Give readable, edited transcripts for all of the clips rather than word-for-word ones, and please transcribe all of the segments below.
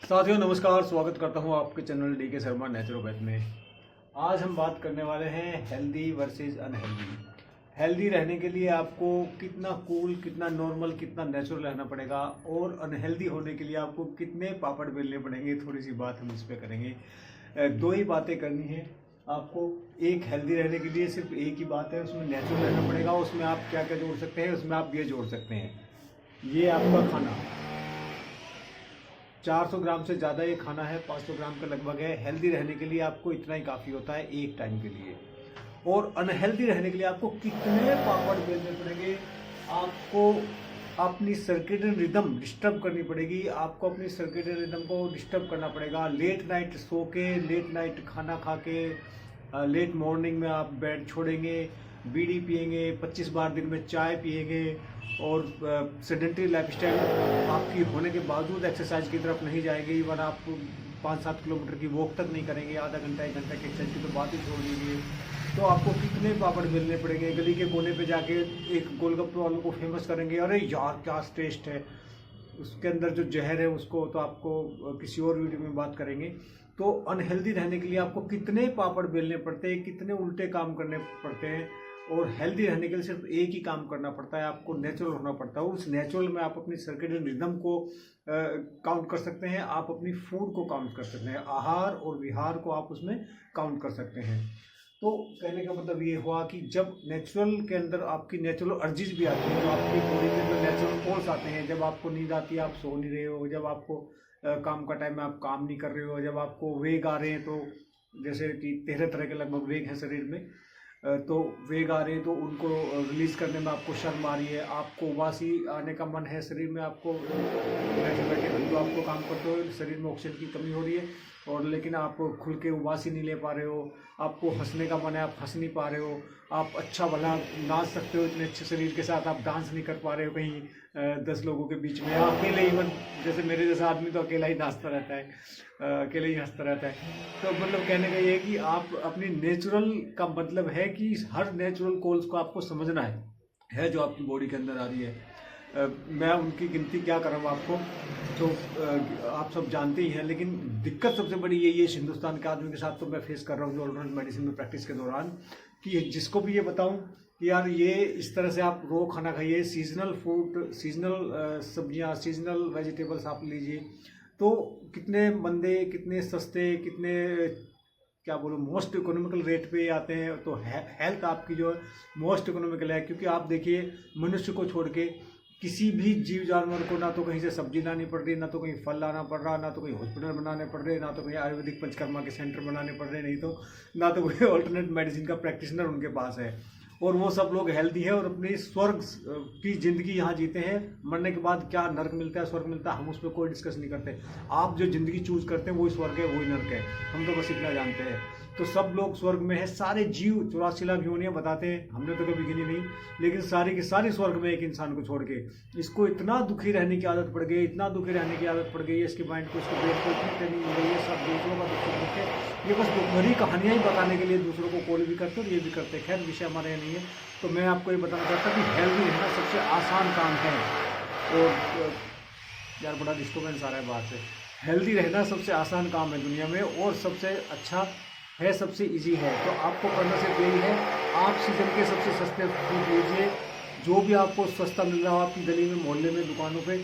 साथियों नमस्कार, स्वागत करता हूं आपके चैनल डी के शर्मा नेचुरोपैथ में। आज हम बात करने वाले हैं हेल्दी वर्सेस अनहेल्दी। हेल्दी रहने के लिए आपको कितना कूल, कितना नॉर्मल, कितना नेचुरल रहना पड़ेगा और अनहेल्दी होने के लिए आपको कितने पापड़ बेलने पड़ेंगे, थोड़ी सी बात हम इस पर करेंगे। दो ही बातें करनी है आपको। एक हेल्दी रहने के लिए सिर्फ एक ही बात है, उसमें नेचुरल रहना पड़ेगा। उसमें आप क्या क्या जोड़ सकते हैं, उसमें आप ये जोड़ सकते हैं, ये आपका खाना 400 ग्राम से ज़्यादा ये खाना है, 500 ग्राम का लगभग है। हेल्दी रहने के लिए आपको इतना ही काफ़ी होता है एक टाइम के लिए। और अनहेल्दी रहने के लिए आपको कितने पापड़ बेलने पड़ेंगे, आपको अपनी सर्केडियन रिदम डिस्टर्ब करनी पड़ेगी, आपको अपनी सर्केडियन रिदम को डिस्टर्ब करना पड़ेगा। लेट नाइट सो के, लेट नाइट खाना खा के, लेट मॉर्निंग में आप बेड छोड़ेंगे, बीड़ी पिएंगे, 25 बार दिन में चाय पिएंगे और सेडेंटरी लाइफस्टाइल आपकी होने के बावजूद एक्सरसाइज की तरफ नहीं जाएगी। इवन आप 5-7 किलोमीटर की वॉक तक नहीं करेंगे, आधा घंटा 1 घंटा की एक्सरसाइज की तो बात ही छोड़ दीजिए। तो आपको कितने पापड़ बेलने पड़ेंगे, गली के कोने पे जाके एक गोलगप्पे वालों को फेमस करेंगे, अरे यार क्या टेस्ट है, उसके अंदर जो जहर है उसको तो आपको किसी और वीडियो में बात करेंगे। तो अनहेल्दी रहने के लिए आपको कितने पापड़ बेलने पड़ते हैं, कितने उल्टे काम करने पड़ते हैं। और हेल्दी रहने के लिए सिर्फ एक ही काम करना पड़ता है, आपको नेचुरल होना पड़ता है। और उस नेचुरल में आप अपनी सर्केडियन रिदम को काउंट कर सकते हैं, आप अपनी फूड को काउंट कर सकते हैं, आहार और विहार को आप उसमें काउंट कर सकते हैं। तो कहने का मतलब ये हुआ कि जब नेचुरल के अंदर आपकी नेचुरल अर्जिज भी आती है, जो आपकी बॉडी के अंदर नेचुरल कॉल्स आते हैं, जब आपको नींद आती है आप सो नहीं रहे हो, जब आपको काम का टाइम में आप काम नहीं कर रहे हो, जब आपको वेग आ रहे हैं, तो जैसे कि 13 तरह के लगभग वेग हैं शरीर में, तो वेग आ रहे हैं तो उनको रिलीज करने में आपको शर्म आ रही है, आपको उबासी आने का मन है शरीर में, आपको बैठे बैठे जो आपको काम करते हो शरीर में ऑक्सीजन की कमी हो रही है, और लेकिन आप खुल के उबासी नहीं ले पा रहे हो, आपको हंसने का मन है आप हंस नहीं पा रहे हो, आप अच्छा भला नाच सकते हो इतने अच्छे शरीर के साथ, आप डांस नहीं कर पा रहे हो कहीं 10 लोगों के बीच में, अकेले इवन जैसे मेरे जैसा आदमी तो अकेला ही नाचता रहता है, अकेले ही हंसता रहता है। तो मतलब कहने का ये है कि आप अपनी नेचुरल का मतलब है कि हर नेचुरल कॉल्स को आपको समझना है जो आपकी बॉडी के अंदर आ रही है। मैं उनकी गिनती क्या करूँ आपको, तो आप सब जानते ही हैं, लेकिन दिक्कत सबसे बड़ी यही है इस हिंदुस्तान के आदमी के साथ, तो मैं फेस कर रहा हूँ जो ऑल्टरनेटिव मेडिसिन में प्रैक्टिस के दौरान, कि जिसको भी ये बताऊं कि यार ये इस तरह से आप रो खाना खाइए, सीजनल फूड, सीजनल सब्जियां, सीजनल वेजिटेबल्स आप लीजिए, तो कितने मंदे, कितने सस्ते, कितने क्या बोलूँ मोस्ट इकोनॉमिकल रेट पे आते हैं। तो हेल्थ आपकी जो मोस्ट इकोनॉमिकल है, क्योंकि आप देखिए मनुष्य को छोड़ के किसी भी जीव जानवर को ना तो कहीं से सब्जी लानी पड़ रही, ना तो कहीं फल लाना पड़ रहा, ना तो कहीं हॉस्पिटल बनाने पड़ रहे, ना तो कहीं आयुर्वेदिक पंचकर्मा के सेंटर बनाने पड़ रहे, नहीं तो ना तो कोई ऑल्टरनेट मेडिसिन का प्रैक्टिशनर उनके पास है। और वो सब लोग हेल्दी है और अपनी स्वर्ग की जिंदगी यहाँ जीते हैं। मरने के बाद क्या नर्क मिलता है, स्वर्ग मिलता है, हम उस पर कोई डिस्कस नहीं करते। आप जो जिंदगी चूज करते हैं वही स्वर्ग है, वही नर्क है, हम तो बस इतना जानते हैं। तो सब लोग स्वर्ग में है, सारे जीव 84 लाख योनियां बताते हैं, हमने तो कभी गिनी नहीं, लेकिन सारी की सारी स्वर्ग में एक इंसान को छोड़ के। इसको इतना दुखी रहने की आदत पड़ गई, इतना दुखी रहने की आदत पड़ गई है, इसके माइंड को, इसके ब्रेन को इतनी ट्रेनिंग मिल गई है, सब दूसरों का दुख देख के ये बस भरी कहानियां ही बताने के लिए दूसरों को कॉल भी करते हैं और ये भी करते हैं। खैर विषय हमारे नहीं है, तो मैं आपको ये बताना चाहता हूँ कि हेल्दी रहना सबसे आसान काम है। और यार बड़ा डिस्टर्बेंस आ रहा है बाहर से। हेल्दी रहना सबसे आसान काम है दुनिया में, और सबसे अच्छा है, सबसे इजी है। तो आपको करना सिर्फ यही है, आप सीजन के सबसे सस्ते फ्रूट लीजिए, जो भी आपको सस्ता मिल रहा हो आपकी गली में, मोहल्ले में, दुकानों पे,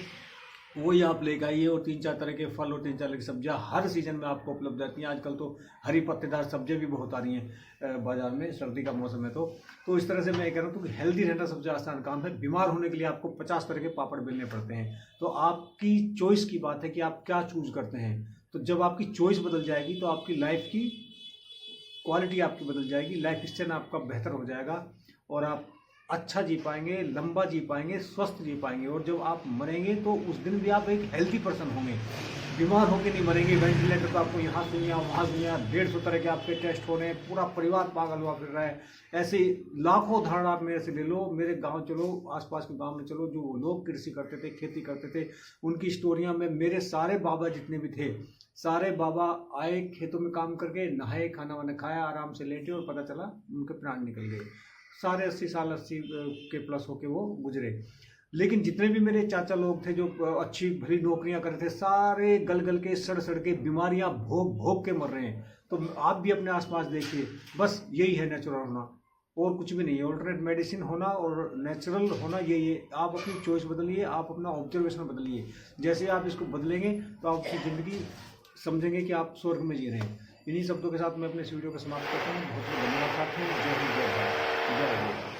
वही आप लेकर आइए। और 3-4 तरह के फल और 3-4 तरह की सब्जियां हर सीजन में आपको उपलब्ध रहती हैं। आजकल तो हरी पत्तेदार सब्जियां भी बहुत आ रही हैं बाजार में, सर्दी का मौसम है तो इस तरह से मैं कह रहा हूँ कि हेल्दी रहना सबसे आसान काम है। बीमार होने के लिए आपको 50 तरह के पापड़ बेलने पड़ते हैं। तो आपकी चॉइस की बात है कि आप क्या चूज करते हैं। तो जब आपकी चॉइस बदल जाएगी तो आपकी लाइफ की क्वालिटी आपकी बदल जाएगी, लाइफ स्टाइल आपका बेहतर हो जाएगा और आप अच्छा जी पाएंगे, लंबा जी पाएंगे, स्वस्थ जी पाएंगे। और जब आप मरेंगे तो उस दिन भी आप एक हेल्दी पर्सन होंगे, बीमार होकर नहीं मरेंगे। वेंटिलेटर पर आपको यहाँ सुनिया वहाँ सुनिया, 150 तरह के आपके टेस्ट हो रहे हैं, पूरा परिवार पागल हुआ फिर रहा है। ऐसे लाखों उदाहरण आप मेरे से ले लो, मेरे गांव चलो, आसपास के गांव में चलो, जो लोग कृषि करते थे, खेती करते थे, उनकी स्टोरियां में, मेरे सारे बाबा जितने भी थे, सारे बाबा आए खेतों में काम करके, नहाए, खाना वाना खाया, आराम से लेटे और पता चला उनके प्राण निकल गए। सारे 80 साल 80 के प्लस होके वो गुजरे। लेकिन जितने भी मेरे चाचा लोग थे जो अच्छी भली नौकरियां कर रहे थे, सारे गल गल के सड़ सड़ के बीमारियां भोग भोग के मर रहे हैं। तो आप भी अपने आसपास देखिए, बस यही है नेचुरल होना, और कुछ भी नहीं है। ऑल्टरनेट मेडिसिन होना और नेचुरल होना यही है। आप अपनी चॉइस बदलिए, आप अपना ऑब्जर्वेशन बदलिए। जैसे आप इसको बदलेंगे तो आप अपनी ज़िंदगी समझेंगे कि आप स्वर्ग में जी रहे हैं। इन्हीं शब्दों के साथ मैं अपने इस वीडियो को समाप्त करता हूँ। बहुत बहुत धन्यवाद साथियों। जय हिंद, जय भारत, जय हिंद।